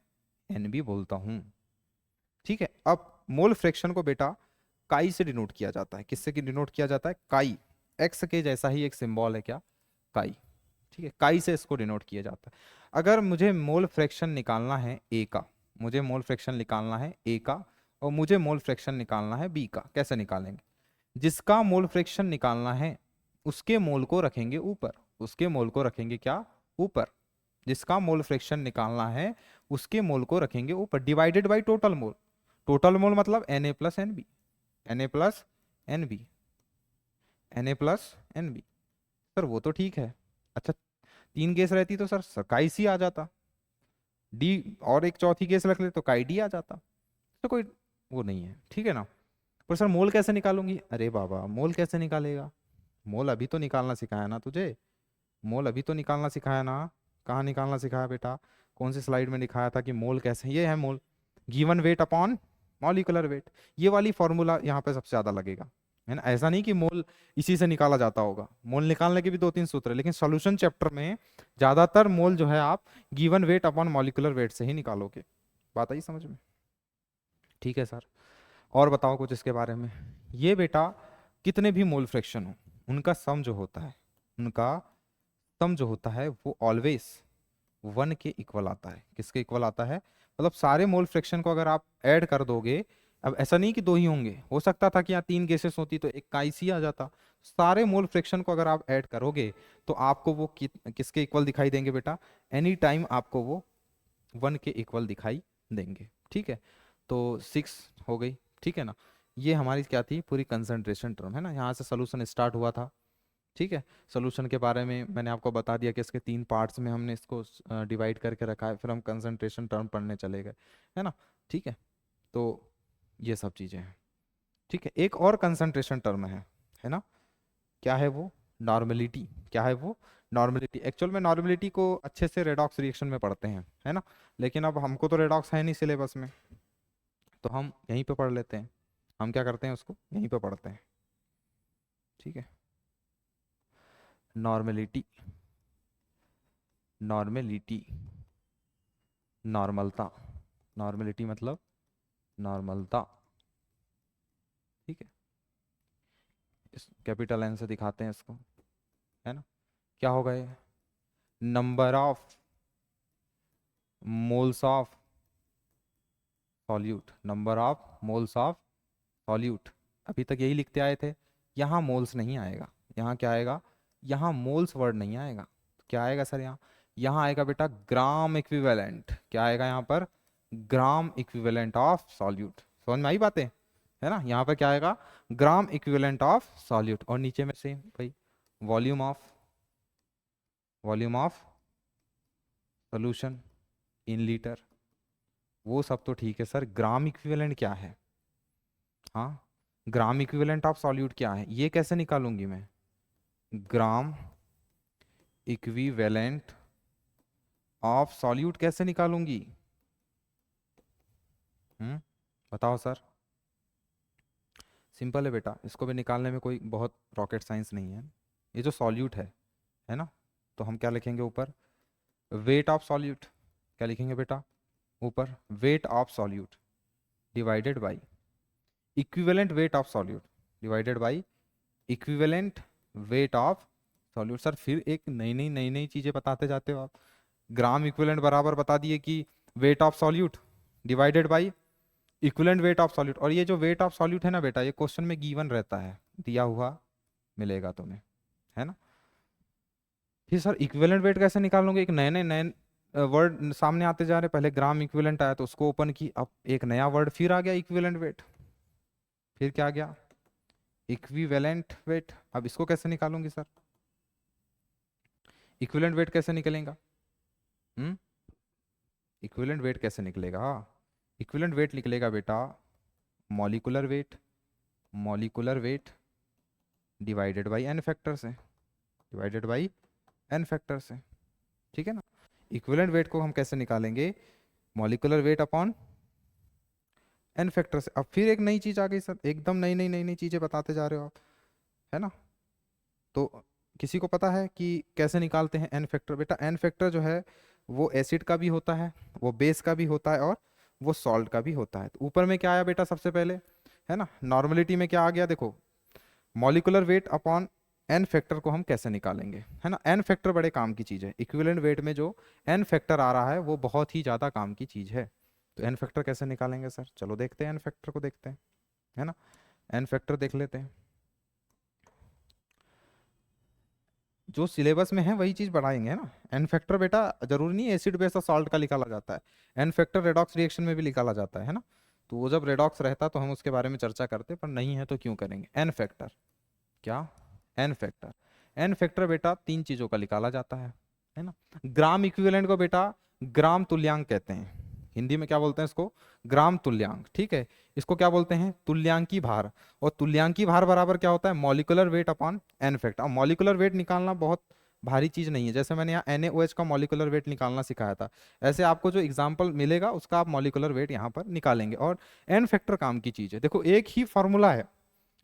S1: Nb बोलता हूं। ठीक है, अब मोल फ्रैक्शन को बेटा काई से डिनोट किया जाता है, किससे डिनोट किया जाता है, काई, एक्स के जैसा ही एक सिंबल है क्या, काई। ठीक है, काई से इसको डिनोट किया जाता है। अगर मुझे मोल फ्रैक्शन निकालना है ए का, मुझे मोल फ्रैक्शन निकालना है ए का, और मुझे मोल फ्रैक्शन निकालना है बी का, कैसे निकालेंगे, जिसका मोल फ्रैक्शन निकालना है उसके मोल को रखेंगे ऊपर, उसके मोल को रखेंगे क्या, ऊपर। जिसका मोल फ्रैक्शन निकालना है उसके मोल को रखेंगे ऊपर, divided by total mole. Total mole मतलब Na प्लस एन बी, Na प्लस एन बी, Na प्लस एन बी। सर वो तो ठीक है, अच्छा 3 गैस रहती तो सर काई सी आ जाता, डी और एक चौथी गैस रख ले तो काई डी आ जाता, तो कोई वो नहीं है, ठीक है ना। पर सर मोल कैसे निकालूंगी, अरे बाबा मोल कैसे निकालेगा, मोल अभी तो निकालना सिखाया ना तुझे, मोल अभी तो निकालना सिखाया ना, कहाँ निकालना सिखाया बेटा, कौन सी स्लाइड में दिखाया था कि मोल कैसे, ये है mole, given weight upon molecular weight. ये वाली फॉर्मूला यहाँ पे सबसे ज्यादा लगेगा, है ना। ऐसा नहीं कि मोल इसी से निकाला जाता होगा, मोल निकालने के भी 2 3 सूत्र है, लेकिन सॉल्यूशन चैप्टर में ज्यादातर मोल जो है आप given weight upon molecular wait से ही निकालोगे। बात आई समझ में, ठीक है सर। और बताओ कुछ इसके बारे में। ये बेटा कितने भी मोल फ्रैक्शन हो, उनका सम जो होता है, उनका सम जो होता है वो ऑलवेज 1 के इक्वल आता है। किसके इक्वल आता है, मतलब सारे मोल फ्रैक्शन को अगर आप ऐड कर दोगे, अब ऐसा नहीं कि 2 ही होंगे, हो सकता था कि यहाँ 3 गैसेस होती तो एक काइसी आ जाता। सारे मोल फ्रैक्शन को अगर आप ऐड करोगे तो आपको वो किसके इक्वल दिखाई देंगे बेटा, एनी टाइम आपको वो 1 के इक्वल दिखाई देंगे। ठीक है, तो 6 हो गई, ठीक है ना। ये हमारी क्या थी, पूरी कंसंट्रेशन टर्म, है ना। यहाँ से सोल्यूशन स्टार्ट हुआ था, ठीक है। सोल्यूशन के बारे में मैंने आपको बता दिया कि इसके 3 पार्ट्स में हमने इसको डिवाइड करके रखा है, फिर हम कंसंट्रेशन टर्म पढ़ने चले गए, है ना। ठीक है, तो ये सब चीज़ें हैं। ठीक है, एक और कंसंट्रेशन टर्म है ना। क्या है वो? नॉर्मेलिटी। क्या है वो? नॉर्मेलिटी। एक्चुअल में नॉर्मेलिटी को अच्छे से रेडॉक्स रिएक्शन में पढ़ते हैं, है ना। लेकिन अब हमको तो रेडॉक्स है नहीं सिलेबस में, तो हम यहीं पे पढ़ लेते हैं। हम क्या करते हैं, उसको यहीं पे पढ़ते हैं। ठीक है, नॉर्मेलिटी। नॉर्मेलिटी, नॉर्मलता। नॉर्मेलिटी मतलब नॉर्मलता। ठीक है, इस कैपिटल एन से दिखाते हैं इसको, है ना। क्या होगा ये? Number of moles of solute. Number of moles of solute. अभी तक यही लिखते आए थे। यहाँ मोल्स नहीं आएगा, यहाँ क्या आएगा? यहाँ मोल्स वर्ड नहीं आएगा। तो क्या आएगा सर यहाँ? यहाँ आएगा बेटा ग्राम इक्विवेलेंट। क्या आएगा यहाँ पर? Gram equivalent of solute. समझ में आई बातें, है ना। यहाँ पर क्या आएगा? Gram equivalent of solute. और नीचे में सेम भाई, volume of, volume of solution in litre. वो सब तो ठीक है सर, ग्राम इक्विवेलेंट क्या है? हाँ, ग्राम इक्विवेलेंट ऑफ सॉल्यूट क्या है, ये कैसे निकालूंगी मैं? ग्राम इक्विवेलेंट ऑफ सॉल्यूट कैसे निकालूंगी? बताओ सर। सिंपल है बेटा, इसको भी निकालने में कोई बहुत रॉकेट साइंस नहीं है। ये जो सॉल्यूट है ना, तो हम क्या लिखेंगे ऊपर? Weight of solute. क्या लिखेंगे बेटा ऊपर? Weight of solute divided by equivalent weight of solute divided by equivalent weight of solute. Sir फिर एक नई नई चीजें बताते जाते हो आप। ग्राम इक्विवेलेंट बराबर बता दिए कि weight of solute divided by equivalent weight of solute. और ये जो वेट ऑफ सॉल्यूट है ना बेटा, ये क्वेश्चन में गिवन रहता है, दिया हुआ मिलेगा तुम्हें, है ना। फिर सर इक्विवेलेंट वेट कैसे निकालोगे? एक नए वर्ड सामने आते जा रहे। पहले ग्राम इक्विवेलेंट आया तो उसको ओपन की, अब एक नया वर्ड फिर आ गया, इक्विवेलेंट वेट। फिर क्या आ गया? Equivalent weight. अब इसको कैसे निकालूंगी सर? इक्विवेलेंट वेट कैसे निकलेगा? हम्म इक्विवेलेंट वेट कैसे निकलेगा? इक्विवेलेंट वेट निकलेगा बेटा molecular weight, molecular weight divided by N factor से, डिवाइडेड बाई एन फैक्टर से। ठीक है ना। इक्विवेलेंट वेट को हम कैसे निकालेंगे? Molecular weight upon N factor से। अब फिर एक नई चीज आ गई सर, एकदम नई नई चीजें बताते जा रहे हो आप, है ना। तो किसी को पता है कि कैसे निकालते हैं एन फैक्टर? बेटा एन फैक्टर जो है वो एसिड का भी होता है, वो बेस का भी होता है, और वो सॉल्ट का भी होता है। तो ऊपर में क्या आया बेटा सबसे पहले, है ना, नॉर्मलिटी में क्या आ गया देखो, molecular weight upon N factor को हम कैसे निकालेंगे, है ना। एन फैक्टर बड़े काम की चीज है, इक्विवेलेंट वेट में जो एन फैक्टर आ रहा है वो बहुत ही ज्यादा काम की चीज है। तो एन फैक्टर कैसे निकालेंगे सर? चलो देखते हैं, एन फैक्टर को देखते हैं, है ना। एन फैक्टर देख लेते हैं, जो सिलेबस में है वही चीज बढ़ाएंगे, है ना। एन फैक्टर बेटा जरूरी नहीं एसिड बेस और सॉल्ट का निकाला जाता है, एन फैक्टर रेडॉक्स रिएक्शन में भी निकाला जाता है ना। तो वो जब रेडॉक्स रहता तो हम उसके बारे में चर्चा करते, पर नहीं है तो क्यों करेंगे। एन फैक्टर क्या? N factor. एन फैक्टर बेटा 3 चीजों का निकाला जाता है ना। ग्राम इक्विवेलेंट को बेटा ग्राम तुल्यांक कहते हैं, हिंदी में क्या बोलते हैं इसको? ग्राम तुल्यांक। ठीक है, इसको क्या बोलते हैं? तुल्यांकी भार। और तुल्यांकी भार बराबर क्या होता है? Molecular weight upon N factor. अब मॉलिक्यूलर वेट निकालना बहुत भारी चीज नहीं है, जैसे मैंने यहाँ NaOH का मॉलिक्यूलर वेट निकालना सिखाया था, ऐसे आपको जो एग्जांपल मिलेगा उसका आप मॉलिक्यूलर वेट यहाँ पर निकालेंगे। और एन फैक्टर काम की चीज है। देखो एक ही फॉर्मूला है,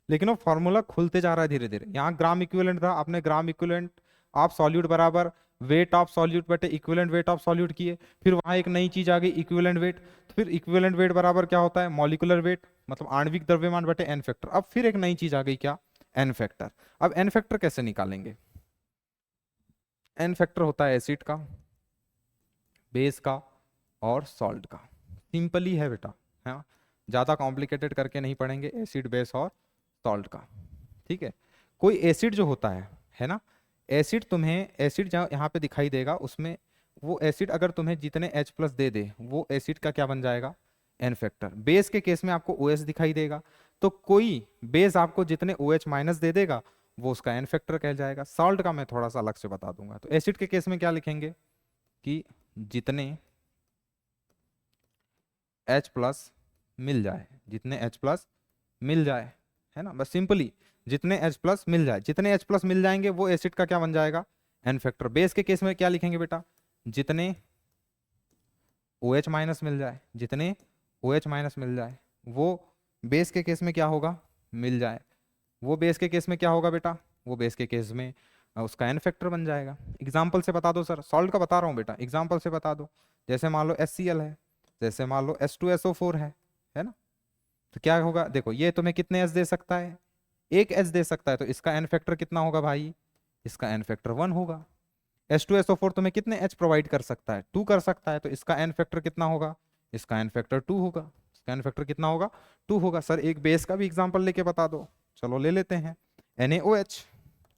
S1: लेकिन वो फॉर्मूला खुलते जा रहा है धीरे धीरे। यहाँ ग्राम इक्विवेलेंट था, आपने ग्राम इक्विवेलेंट ऑफ सॉल्यूट बराबर वेट ऑफ सॉल्यूट बटे इक्विवेलेंट वेट ऑफ सॉल्यूट किए। फिर वहां एक नई चीज आ गई इक्विवेलेंट वेट, तो फिर इक्विवेलेंट वेट बराबर क्या होता है? मॉलिक्यूलर वेट मतलब आणविक द्रव्यमान बटे एन फैक्टर। अब फिर एक नई चीज आ गई, क्या? N factor. अब एन फैक्टर कैसे निकालेंगे? एन फैक्टर होता है एसिड का, बेस का और सॉल्ट का। सिंपली है बेटा, है, ज्यादा कॉम्प्लिकेटेड करके नहीं पढ़ेंगे, एसिड बेस और सॉल्ट का। ठीक है, कोई एसिड जो होता है ना, एसिड तुम्हें, एसिड जहाँ यहाँ पे दिखाई देगा उसमें, वो एसिड अगर तुम्हें जितने H+ दे दे वो एसिड का क्या बन जाएगा? N factor. बेस के केस में आपको OH दिखाई देगा, तो कोई बेस आपको जितने OH- दे देगा वो उसका एन फैक्टर कह जाएगा। सॉल्ट का मैं थोड़ा सा अलग से बता दूंगा। तो एसिड के केस में क्या लिखेंगे कि जितने H प्लस मिल जाए, जितने H प्लस मिल जाए, है ना, बस सिंपली जितने H प्लस मिल जाए, जितने H प्लस मिल जाएंगे वो एसिड का क्या बन जाएगा, एन फैक्टर। बेस के केस में क्या लिखेंगे बेटा, जितने OH माइनस मिल जाए, जितने OH माइनस मिल जाए वो बेस के केस में क्या होगा, मिल जाए, वो बेस के केस में क्या होगा बेटा, वो बेस के केस में उसका एन फैक्टर बन जाएगा। एग्जाम्पल से बता दो सर, सॉल्ट का बता रहा हूँ बेटा, एग्जाम्पल से बता दो। जैसे मान लो HCl है, जैसे मान लो H2SO4 है ना, तो क्या होगा, देखो ये तुम्हें कितने एच दे सकता है, एक एच दे सकता है, तो इसका एन फैक्टर कितना होगा भाई, इसका एन फैक्टर 1 होगा। H2SO4 तुम्हें कितने एच प्रोवाइड कर सकता है, 2 कर सकता है, तो इसका एन फैक्टर कितना होगा, इसका एन फैक्टर 2 होगा। इसका एन फैक्टर कितना होगा, 2 होगा। सर एक बेस का भी एग्जांपल लेके बता दो, चलो ले लेते हैं। NaOH,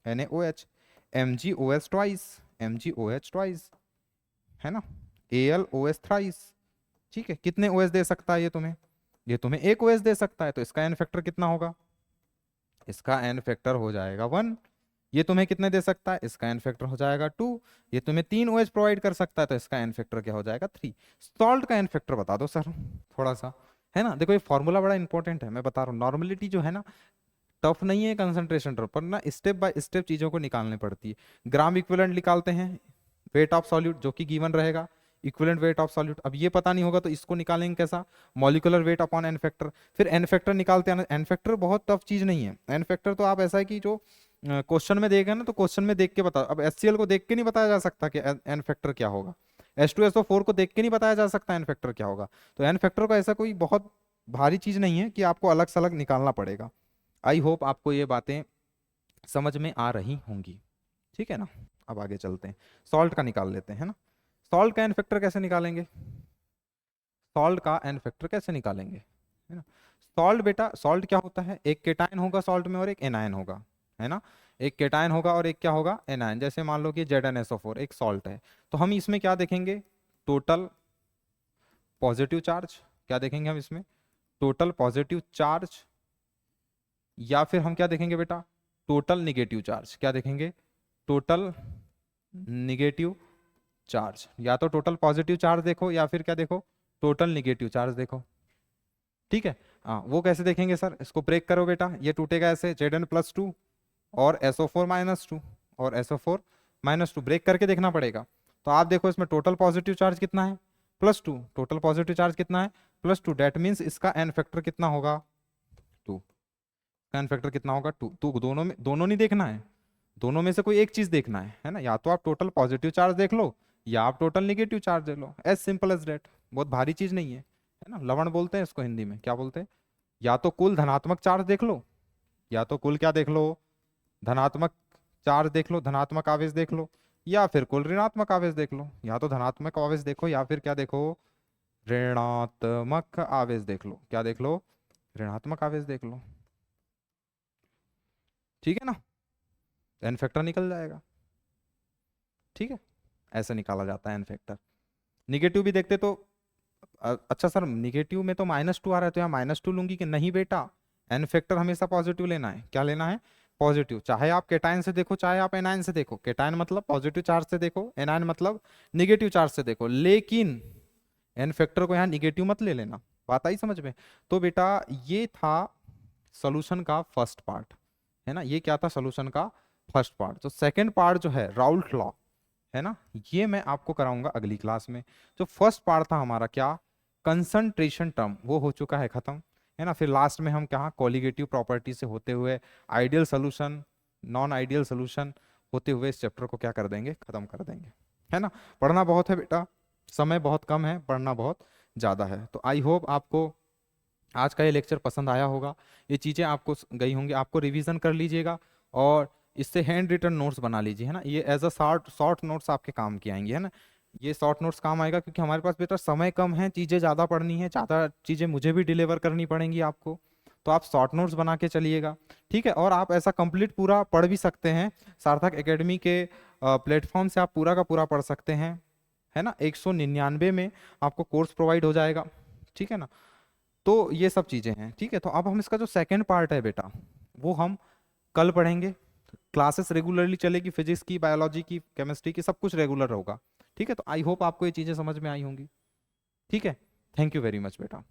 S1: NaOH, MgOH twice, MgOH twice, है ना, AlOH थ्राइस। ठीक है, कितने OH दे सकता है ये तुम्हें एक OH दे सकता है, तो इसका एन फैक्टर कितना होगा, इसका एन फैक्टर हो जाएगा 1। ये तुम्हें कितने दे सकता है, इसका एन फैक्टर हो जाएगा 2। ये तुम्हें 3 OH प्रोवाइड कर सकता है, तो इसका एन फैक्टर क्या हो जाएगा 3। सॉल्ट का एन फैक्टर बता दो सर थोड़ा सा, है ना। देखो ये फॉर्मूला बड़ा इंपॉर्टेंट है, मैं बता रहा हूँ। नॉर्मलिटी जो है ना टफ नहीं है, कंसंट्रेशन टफ, पर ना स्टेप बाय स्टेप चीजों को निकालनी पड़ती है। ग्राम इक्विवेलेंट निकालते हैं, वेट ऑफ सॉल्यूट जो कि गिवन रहेगा, इक्विवेलेंट वेट ऑफ सॉल्यूट। अब ये पता नहीं होगा तो इसको निकालेंगे कैसा, molecular weight upon N factor. फिर एन फैक्टर निकालते हैं। एन फैक्टर बहुत टफ चीज नहीं है। एन फैक्टर तो आप ऐसा है कि जो क्वेश्चन में देगा ना, तो क्वेश्चन में देख के बता, अब HCl को देख के नहीं बताया जा सकता कि एन फैक्टर क्या होगा, H2SO4 को देख के नहीं बताया जा सकता एन फैक्टर क्या होगा। तो एन फैक्टर का ऐसा कोई बहुत भारी चीज नहीं है कि आपको अलग से अलग निकालना पड़ेगा। आई होप आपको ये बातें समझ में आ रही होंगी, ठीक है ना। अब आगे चलते हैं, सॉल्ट का निकाल लेते हैं, है ना। सॉल्ट का एन फैक्टर कैसे निकालेंगे, सॉल्ट का एन फैक्टर कैसे निकालेंगे, है ना। सॉल्ट बेटा, सॉल्ट क्या होता है, एक केटायन होगा सॉल्ट में और एक एनायन होगा, है ना। एक केटायन होगा और एक क्या होगा, एनायन। जैसे मान लो कि ZnSO4 एक सॉल्ट है, तो हम इसमें क्या देखेंगे, टोटल पॉजिटिव चार्ज। क्या देखेंगे हम इसमें, टोटल पॉजिटिव चार्ज, या फिर हम क्या देखेंगे बेटा, टोटल निगेटिव चार्ज। क्या देखेंगे, टोटल निगेटिव चार्ज। या तो टोटल पॉजिटिव चार्ज देखो, या फिर क्या देखो, टोटल निगेटिव चार्ज देखो। ठीक है, हाँ वो कैसे देखेंगे सर, इसको ब्रेक करो बेटा, ये टूटेगा ऐसे, Zn+2 और SO4-2 और SO4-2 ब्रेक करके देखना पड़ेगा। तो आप देखो इसमें टोटल पॉजिटिव चार्ज कितना है, +2। टोटल पॉजिटिव चार्ज कितना है, +2। डेट मीन्स इसका एन फैक्टर कितना होगा, 2। एन फैक्टर कितना होगा, 2। तो दोनों नहीं देखना है, दोनों में से कोई एक चीज देखना है ना। या तो आप टोटल पॉजिटिव चार्ज देख लो, या आप टोटल निगेटिव चार्ज देख लो, एज सिंपल एज डेट। बहुत भारी चीज नहीं है ना। लवण बोलते हैं इसको हिंदी में, क्या बोलते हैं, या तो कुल धनात्मक चार्ज देख लो, या तो कुल क्या देख लो, धनात्मक चार्ज देख लो, धनात्मक आवेश देख लो, या फिर कुल ऋणात्मक आवेश देख लो। या तो धनात्मक आवेश देखो, या फिर क्या देखो, ऋणात्मक आवेश देख लो। क्या देख लो, ऋणात्मक आवेश देख लो, ठीक है ना। एन फैक्टर निकल जाएगा, ठीक है। ऐसे निकाला जाता है एन फैक्टर। निगेटिव भी देखते तो अच्छा सर निगेटिव में तो -2 आ रहा है, तो यहाँ -2 लूंगी कि नहीं बेटा, एन फैक्टर हमेशा पॉजिटिव लेना है। क्या लेना है, पॉजिटिव। चाहे आप केटायन से देखो, चाहे आप एनायन से देखो। केटायन मतलब पॉजिटिव चार्ज से देखो, एनायन मतलब निगेटिव चार्ज से देखो, लेकिन एन फैक्टर को यहाँ निगेटिव मत ले लेना। बात आई समझ में। तो बेटा ये था सोल्यूशन का फर्स्ट पार्ट, है ना। ये क्या था, सोल्यूशन का फर्स्ट पार्ट। तो सेकंड पार्ट जो है राउल्ट लॉ, है ना, ये मैं आपको कराऊंगा अगली क्लास में। जो फर्स्ट पार्ट था हमारा क्या, कंसंट्रेशन टर्म, वो हो चुका है खत्म, है ना। फिर लास्ट में हम क्या, कॉलिगेटिव प्रॉपर्टी से होते हुए ideal solution, non ideal solution होते हुए इस चैप्टर को क्या कर देंगे, खत्म कर देंगे, है ना। पढ़ना बहुत है बेटा, समय बहुत कम है, पढ़ना बहुत ज़्यादा है। तो आई होप आपको आज का ये लेक्चर पसंद आया होगा, ये चीज़ें आपको गई होंगी, आपको रिवीजन कर लीजिएगा और इससे हैंड रिटन नोट्स बना लीजिए, है ना। ये एज अ शॉर्ट नोट्स आपके काम की आएंगे, है ना। ये शॉर्ट नोट्स काम आएगा क्योंकि हमारे पास बेटा समय कम है, चीज़ें ज़्यादा पढ़नी है, ज़्यादा चीज़ें मुझे भी डिलीवर करनी पड़ेंगी आपको। तो आप शॉर्ट नोट्स बना के चलिएगा, ठीक है। और आप ऐसा कंप्लीट पूरा पढ़ भी सकते हैं, सार्थक एकेडमी के प्लेटफॉर्म से आप पूरा का पूरा पढ़ सकते हैं, है ना। 199 में आपको कोर्स प्रोवाइड हो जाएगा, ठीक है ना। तो ये सब चीज़ें हैं, ठीक है। तो अब हम इसका जो सेकेंड पार्ट है बेटा, वो हम कल पढ़ेंगे। क्लासेस रेगुलरली चलेगी, फिजिक्स की, बायोलॉजी की, केमिस्ट्री की, सब कुछ रेगुलर होगा। ठीक है, तो आई होप आपको ये चीजें समझ में आई होंगी। ठीक है, थैंक यू वेरी मच बेटा।